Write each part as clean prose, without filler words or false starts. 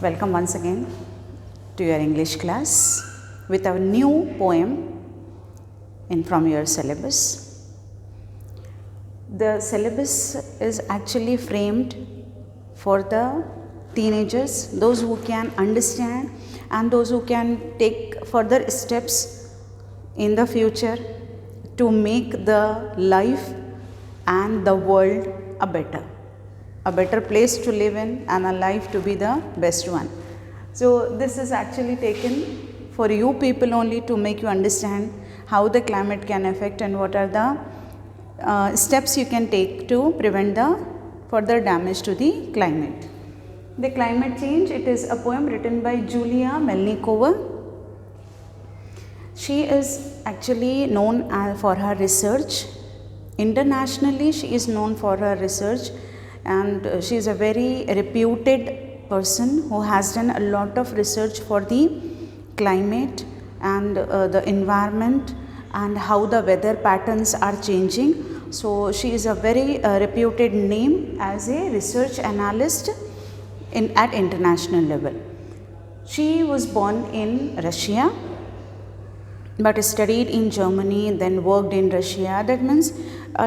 Welcome once again to your English class with our new poem from your syllabus. The syllabus is actually framed for the teenagers, those who can understand and those who can take further steps in the future to make the life and the world a better place to live in and a life to be the best one. So this is actually taken for you people only to make you understand how the climate can affect and what are the steps you can take to prevent the further damage to the climate. The climate change, it is a poem written by Julia Melnikova. She is actually known for her research. Internationally, she is known for her research, and she is a very reputed person who has done a lot of research for the climate and the environment and how the weather patterns are changing. So she is a very reputed name as a research analyst at international level. She was born in Russia but studied in Germany, then worked in Russia. That means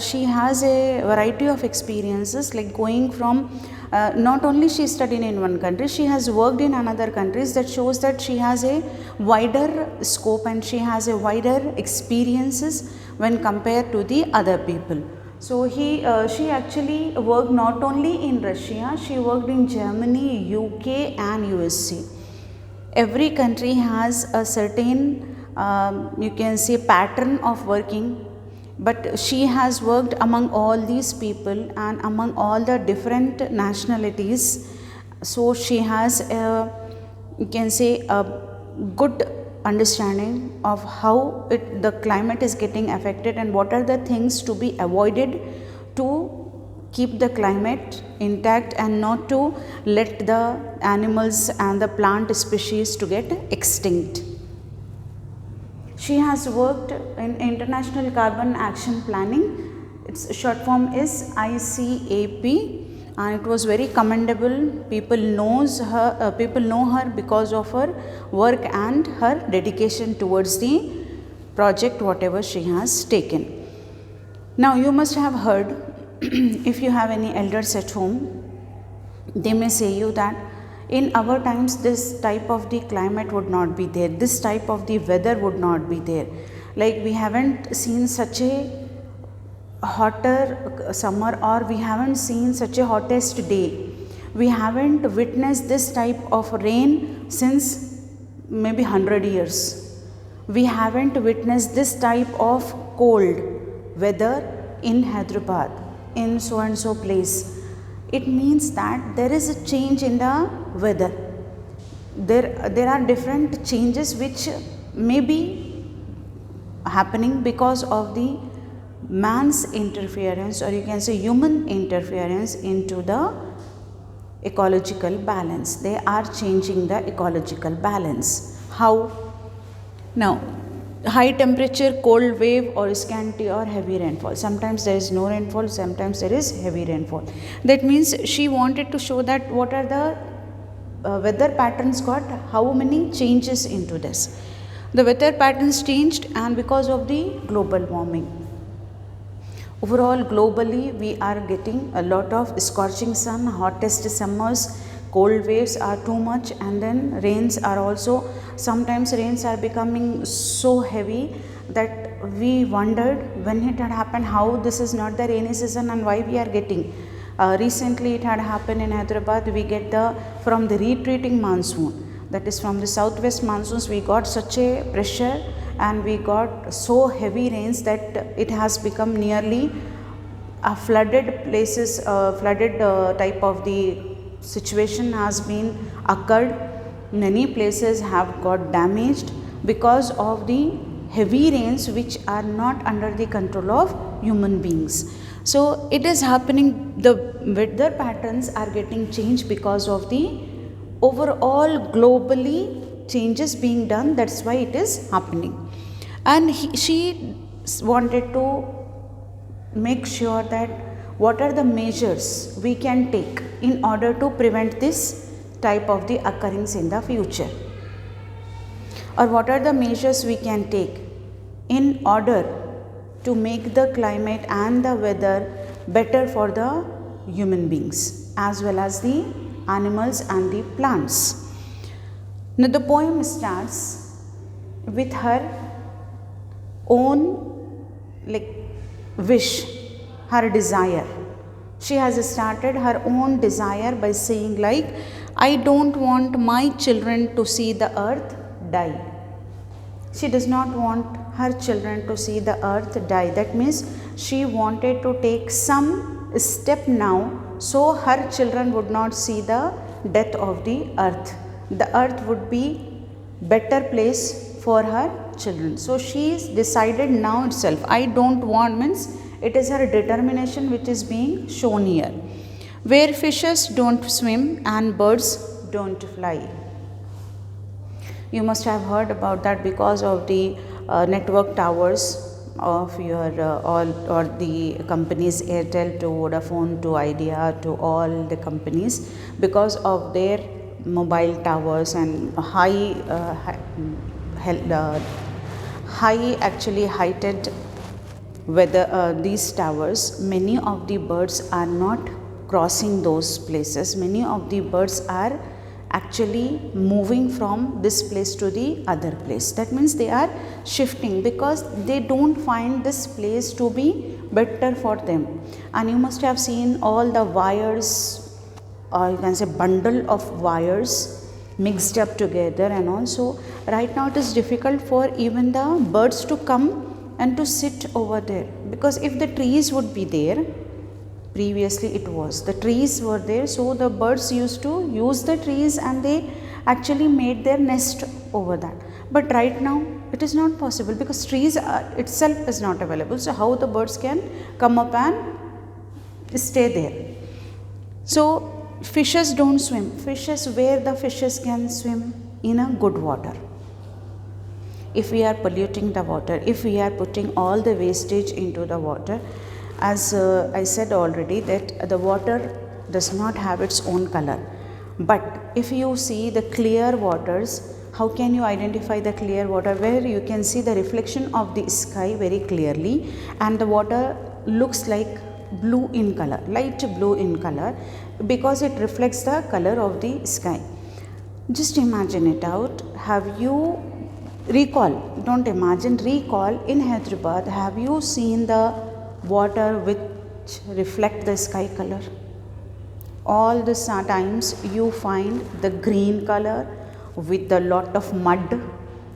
she has a variety of experiences, like going from not only she studied in one country, she has worked in another countries. That shows that she has a wider scope and she has a wider experiences when compared to the other people. So she actually worked not only in Russia, she worked in Germany, UK and USA. Every country has a certain you can say pattern of working, but she has worked among all these people and among all the different nationalities. So she has you can say a good understanding of how the climate is getting affected and what are the things to be avoided to keep the climate intact and not to let the animals and the plant species to get extinct. She has worked in International Carbon Action Planning. Its short form is ICAP, and it was very commendable. People know her because of her work and her dedication towards the project whatever she has taken. Now you must have heard if you have any elders at home, they may say you that in our times this type of the climate would not be there, this type of the weather would not be there. Like we haven't seen such a hotter summer, or we haven't seen such a hottest day. We haven't witnessed this type of rain since maybe 100 years. We haven't witnessed this type of cold weather in Hyderabad, in so and so place. It means that there is a change in the weather. There are different changes which may be happening because of the man's interference, or you can say human interference into the ecological balance. They are changing the ecological balance. How? Now, high temperature, cold wave, or scanty or heavy rainfall. Sometimes there is no rainfall, sometimes there is heavy rainfall. That means she wanted to show that what are the weather patterns got how many changes into this. The weather patterns changed, and because of the global warming. Overall, globally, we are getting a lot of scorching sun, hottest summers, cold waves are too much, and then rains are also, sometimes rains are becoming so heavy that we wondered when it had happened how this is not the rainy season and why we are getting. Recently it had happened in Hyderabad. We get from the retreating monsoon, that is from the southwest monsoons, we got such a pressure and we got so heavy rains that it has become nearly a flooded places, flooded type of the situation has been occurred. Many places have got damaged because of the heavy rains which are not under the control of human beings. So it is happening, the weather patterns are getting changed because of the overall globally changes being done. That's why it is happening. And she wanted to make sure that what are the measures we can take in order to prevent this type of the occurrence in the future, or what are the measures we can take in order to make the climate and the weather better for the human beings as well as the animals and the plants. Now the poem starts with her own wish, her desire. She has started her own desire by saying I don't want my children to see the earth die. She does not want her children to see the earth die. That means she wanted to take some step now so her children would not see the death of the earth. The earth would be better place for her children. So she is decided now itself. I don't want means it is her determination which is being shown here. Where fishes don't swim and birds don't fly. You must have heard about that because of the network towers of your or the companies, Airtel to Vodafone to Idea to all the companies, because of their mobile towers and high actually heighted weather, these towers, many of the birds are not crossing those places. Many of the birds are actually moving from this place to the other place. That means they are shifting because they don't find this place to be better for them. And you must have seen all the wires, or you can say bundle of wires mixed up together, and also right now it is difficult for even the birds to come and to sit over there, because if the trees would be there, previously it was, the trees were there, so the birds used to use the trees and they actually made their nest over that. But right now it is not possible because trees itself is not available. So how the birds can come up and stay there? So fishes don't swim. Fishes, where the fishes can swim? In a good water. If we are polluting the water, if we are putting all the wastage into the water, as I said already that the water does not have its own color. But if you see the clear waters, how can you identify the clear water? Where you can see the reflection of the sky very clearly, and the water looks like blue in color, light blue in color, because it reflects the color of the sky. Just imagine it out. Have you recall, don't imagine, recall in Hyderabad, have you seen the water which reflect the sky color? All the times you find the green color with a lot of mud,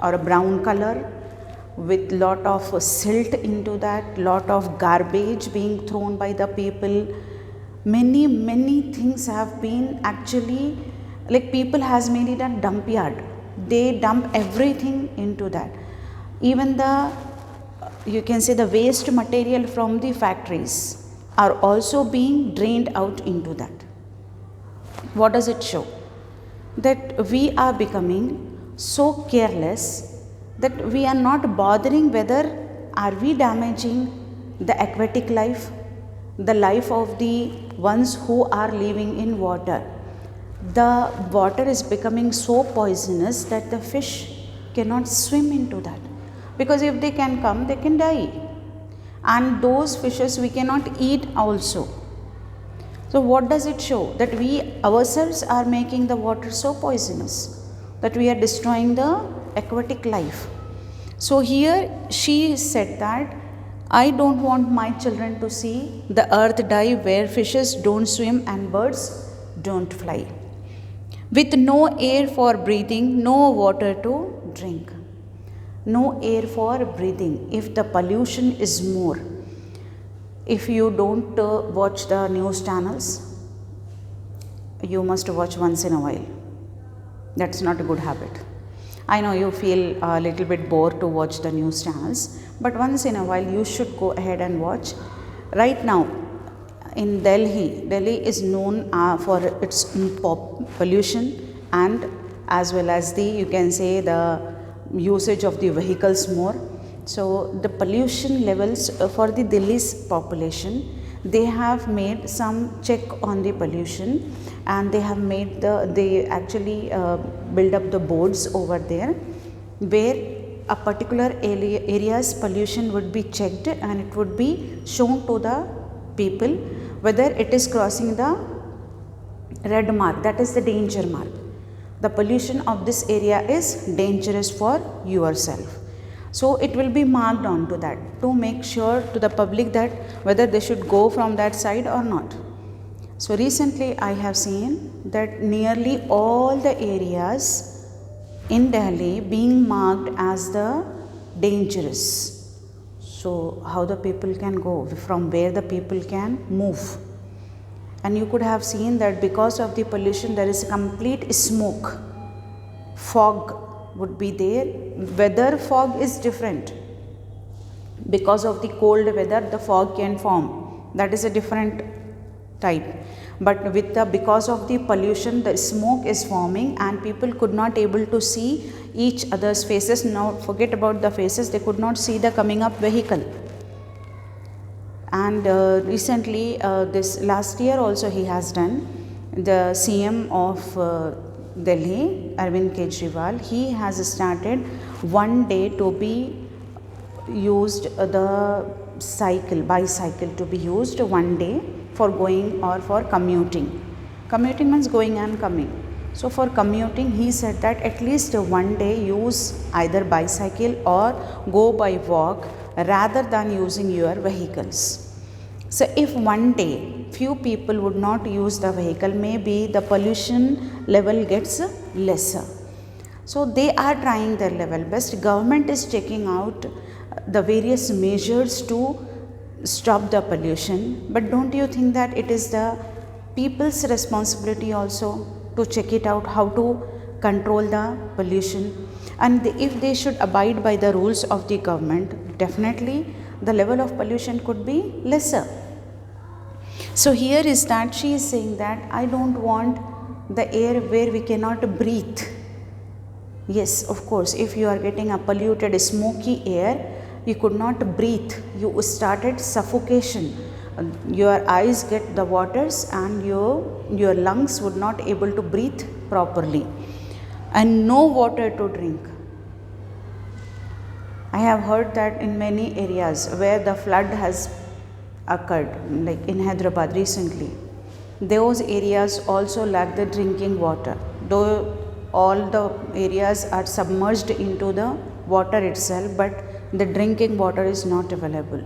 or a brown color with lot of silt into that, lot of garbage being thrown by the people. Many things have been actually, people has made it a dump yard. They dump everything into that. Even the, you can say, the waste material from the factories are also being drained out into that. What does it show? That we are becoming so careless that we are not bothering whether are we damaging the aquatic life, the life of the ones who are living in water. The water is becoming so poisonous that the fish cannot swim into that, because if they can come, they can die, and those fishes we cannot eat also. So what does it show? That we ourselves are making the water so poisonous that we are destroying the aquatic life. So here she said that I don't want my children to see the earth die, where fishes don't swim and birds don't fly. With no air for breathing, no water to drink. No air for breathing. If the pollution is more, if you don't watch the news channels, you must watch once in a while. That's not a good habit. I know you feel a little bit bored to watch the news channels, but once in a while you should go ahead and watch. Right now, in Delhi is known for its pollution, and as well as the, you can say, the usage of the vehicles more. So the pollution levels for the Delhi's population, they have made some check on the pollution, and they have made they actually build up the boards over there where a particular area's pollution would be checked, and it would be shown to the people whether it is crossing the red mark, that is the danger mark. The pollution of this area is dangerous for yourself. So it will be marked onto that to make sure to the public that whether they should go from that side or not. So recently I have seen that nearly all the areas in Delhi being marked as the dangerous. So how the people can go, from where the people can move. And you could have seen that because of the pollution there is complete smoke, fog would be there. Weather fog is different. Because of the cold weather the fog can form, that is a different type. But with because of the pollution the smoke is forming and people could not able to see each other's faces. Now forget about the faces, they could not see the coming up vehicle. And recently this last year also he has done, the CM of Delhi, Arvind Kejriwal, he has started one day to be used the bicycle to be used one day for going or for commuting. Commuting means going and coming. So for commuting he said that at least one day use either bicycle or go by walk rather than using your vehicles. So if one day few people would not use the vehicle, maybe the pollution level gets lesser. So they are trying their level best. Government is checking out the various measures to stop the pollution, but don't you think that it is the people's responsibility also to check it out, how to control the pollution? And if they should abide by the rules of the government, definitely the level of pollution could be lesser. So here is that she is saying that I don't want the air where we cannot breathe. Yes, of course, if you are getting a polluted smoky air, you could not breathe, you started suffocation, your eyes get the waters and your lungs would not able to breathe properly, and no water to drink. I have heard that in many areas where the flood has occurred, like in Hyderabad recently, those areas also lack the drinking water, though all the areas are submerged into the water itself, but the drinking water is not available,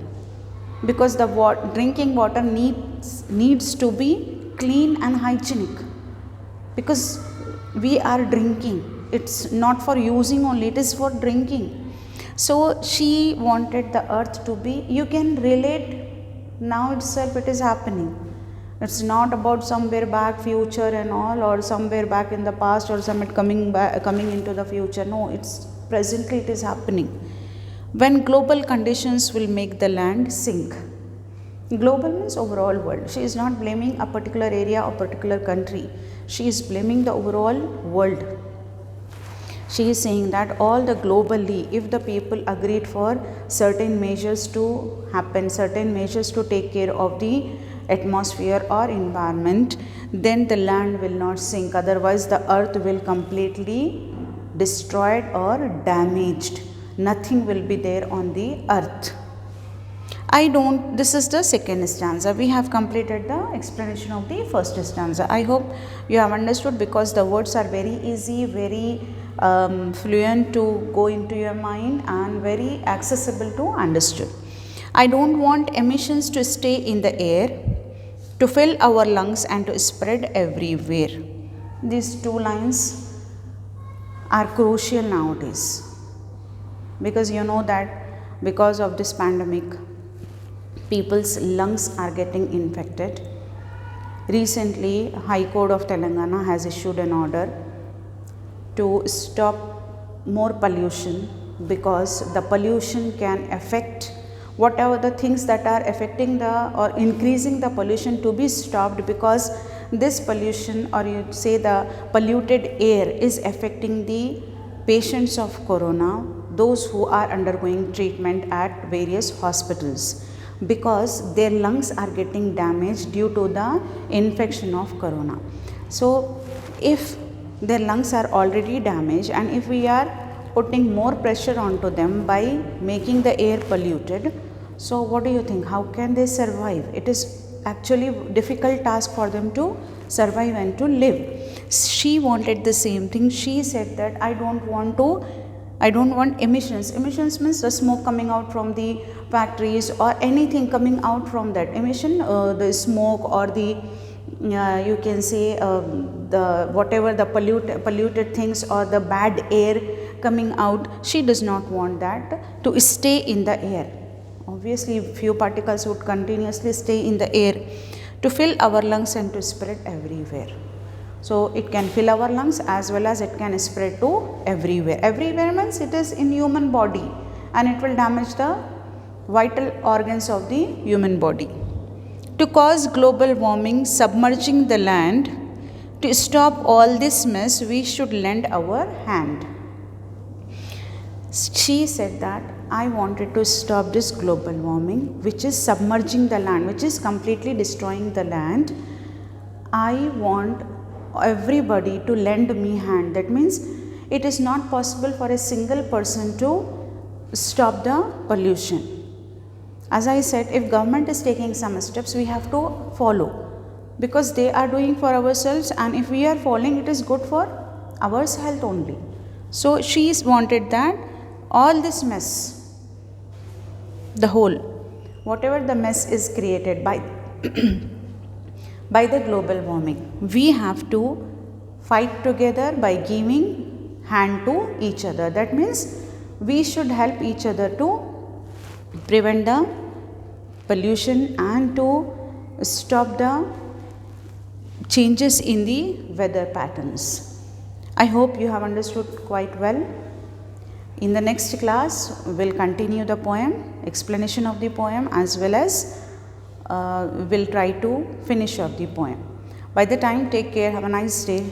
because the drinking water needs to be clean and hygienic, because we are drinking, it's not for using only, it is for drinking. So she wanted the earth to be, you can relate, now itself it is happening. It's not about somewhere back future and all, or somewhere back in the past, or somewhere coming into the future. No, it's presently it is happening. When global conditions will make the land sink. Global means overall world. She is not blaming a particular area or particular country. She is blaming the overall world. She is saying that all the globally, if the people agreed for certain measures to happen, certain measures to take care of the atmosphere or environment, then the land will not sink. Otherwise, the earth will completely destroyed or damaged. Nothing will be there on the earth. This is the second stanza. We have completed the explanation of the first stanza. I hope you have understood, because the words are very easy, very fluent to go into your mind and very accessible to understood. I don't want emissions to stay in the air, to fill our lungs and to spread everywhere. These two lines are crucial nowadays, because you know that because of this pandemic, people's lungs are getting infected. Recently, High Court of Telangana has issued an order to stop more pollution, because the pollution can affect whatever the things that are affecting or increasing the pollution to be stopped, because this pollution, or you say the polluted air, is affecting the patients of corona, those who are undergoing treatment at various hospitals. because their lungs are getting damaged due to the infection of corona. So if their lungs are already damaged and if we are putting more pressure onto them by making the air polluted, so what do you think, how can they survive? It is actually difficult task for them to survive and to live. She wanted the same thing. She said that I don't want emissions. Emissions means the smoke coming out from the factories or anything coming out from that emission, the smoke or the you can say the whatever the polluted things or the bad air coming out. She does not want that to stay in the air. Obviously few particles would continuously stay in the air to fill our lungs and to spread everywhere. So it can fill our lungs as well as it can spread to everywhere. Everywhere means it is in human body and it will damage the vital organs of the human body. To cause global warming, submerging the land, to stop all this mess, we should lend our hand. She said that I wanted to stop this global warming, which is submerging the land, which is completely destroying the land. I want everybody to lend me hand. That means it is not possible for a single person to stop the pollution. As I said, if government is taking some steps, we have to follow because they are doing for ourselves, and if we are following, it is good for our health only. So she wanted that all this mess, the whole, whatever the mess is created by by the global warming, we have to fight together by giving hand to each other. That means we should help each other to prevent the pollution and to stop the changes in the weather patterns. I hope you have understood quite well. In the next class, we will continue the poem, explanation of the poem, as well as we will try to finish up the poem. By the time, take care, have a nice day.